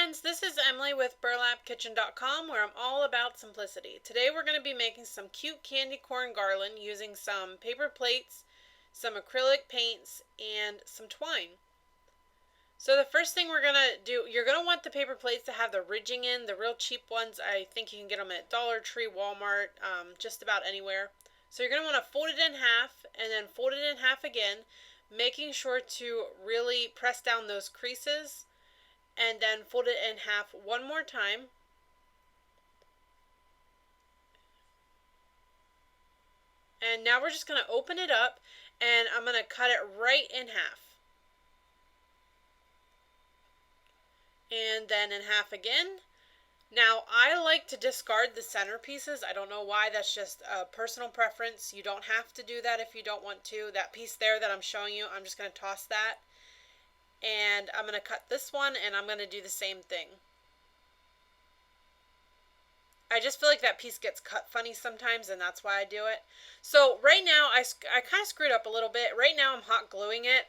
friends, this is Emily with burlapkitchen.com, where I'm all about simplicity. Today we're going to be making some cute candy corn garland using some paper plates, some acrylic paints, and some twine. So the first thing we're going to do, you're going to want the paper plates to have the ridging in, the real cheap ones. I think you can get them at Dollar Tree, Walmart, just about anywhere. So you're going to want to fold it in half and then fold it in half again, making sure to really press down those creases. And then fold it in half one more time. And now we're just going to open it up and I'm going to cut it right in half. And then in half again. Now I like to discard the center pieces. I don't know why, that's just a personal preference. You don't have to do that if you don't want to. That piece there that I'm showing you, I'm just going to toss that. And I'm going to cut this one and I'm going to do the same thing. I just feel like that piece gets cut funny sometimes, and that's why I do it. So right now, I kind of screwed up a little bit. Right now I'm hot gluing it.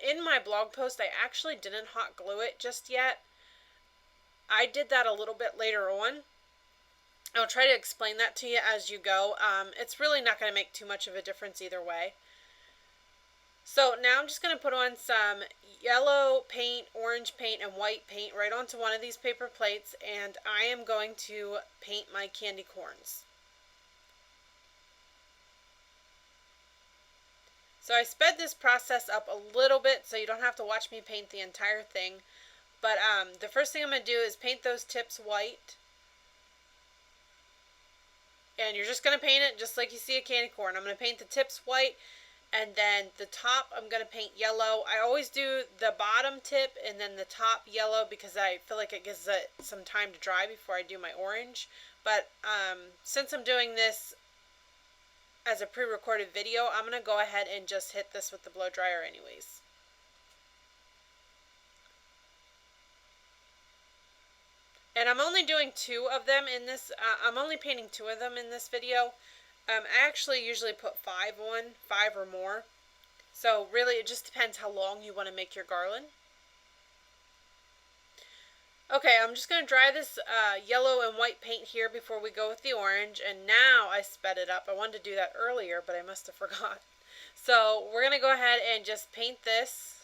In my blog post, I actually didn't hot glue it just yet. I did that a little bit later on. I'll try to explain that to you as you go. It's really not going to make too much of a difference either way. So now I'm just going to put on some yellow paint, orange paint, and white paint right onto one of these paper plates, and I am going to paint my candy corns. So I sped this process up a little bit so you don't have to watch me paint the entire thing. But the first thing I'm going to do is paint those tips white. And you're just going to paint it just like you see a candy corn. I'm going to paint the tips white. And then the top I'm going to paint yellow. I always do the bottom tip and then the top yellow because I feel like it gives it some time to dry before I do my orange. But since I'm doing this as a pre-recorded video, I'm going to go ahead and just hit this with the blow dryer anyways. And I'm only doing two of them in this, I'm only painting two of them in this video. I actually usually put 5 on, 5 or more. So really it just depends how long you want to make your garland. Okay, I'm just going to dry this yellow and white paint here before we go with the orange. And now I sped it up. I wanted to do that earlier, but I must have forgot. So we're going to go ahead and just paint this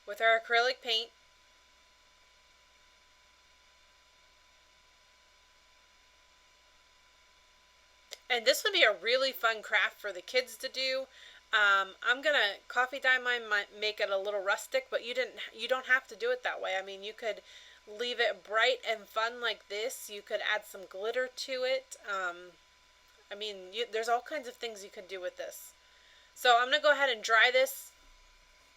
with our acrylic paint. And this would be a really fun craft for the kids to do. I'm going to coffee dye mine, make it a little rustic, but you don't have to do it that way. I mean, you could leave it bright and fun like this. You could add some glitter to it. I mean, there's all kinds of things you could do with this. So I'm going to go ahead and dry this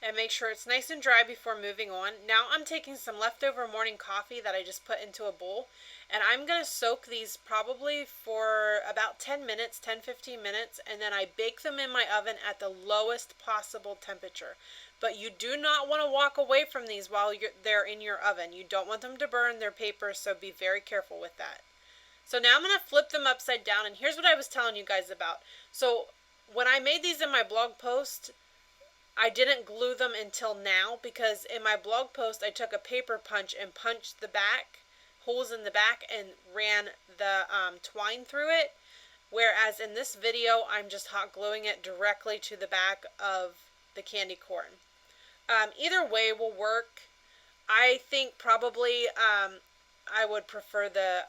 and make sure it's nice and dry before moving on. Now I'm taking some leftover morning coffee that I just put into a bowl, and I'm going to soak these probably for about 10 minutes, 10-15 minutes, and then I bake them in my oven at the lowest possible temperature. But you do not want to walk away from these while they're in your oven. You don't want them to burn their paper, so be very careful with that. So now I'm going to flip them upside down, and here's what I was telling you guys about. So when I made these in my blog post, I didn't glue them until now because in my blog post I took a paper punch and punched the back, holes in the back, and ran the twine through it. Whereas in this video I'm just hot gluing it directly to the back of the candy corn. Either way will work. I think probably I would prefer the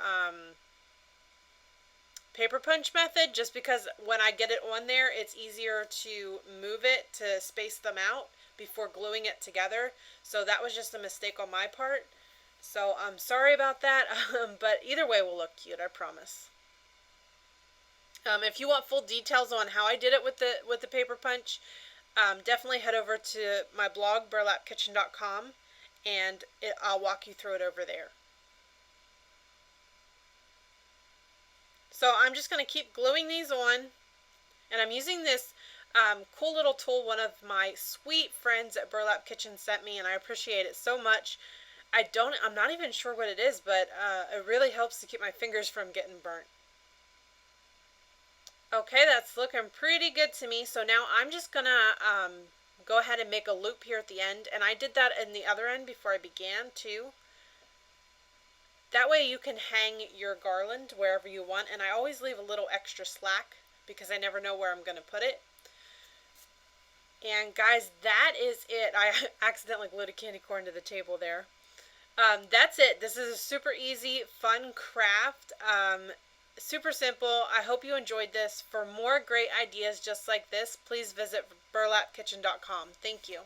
paper punch method just because when I get it on there it's easier to move it to space them out before gluing it together. So that was just a mistake on my part. So I'm sorry about that, but either way will look cute, I promise. If you want full details on how I did it with the paper punch, definitely head over to my blog burlapkitchen.com and I'll walk you through it over there. So I'm just going to keep gluing these on, and I'm using this cool little tool one of my sweet friends at Burlap Kitchen sent me, and I appreciate it so much. I'm not even sure what it is, but it really helps to keep my fingers from getting burnt. Okay, that's looking pretty good to me. So now I'm just going to go ahead and make a loop here at the end, and I did that in the other end before I began too. That way you can hang your garland wherever you want, and I always leave a little extra slack because I never know where I'm going to put it. And guys, that is it. I accidentally glued a candy corn to the table there. That's it. This is a super easy, fun craft. Super simple. I hope you enjoyed this. For more great ideas just like this, please visit burlapkitchen.com. Thank you.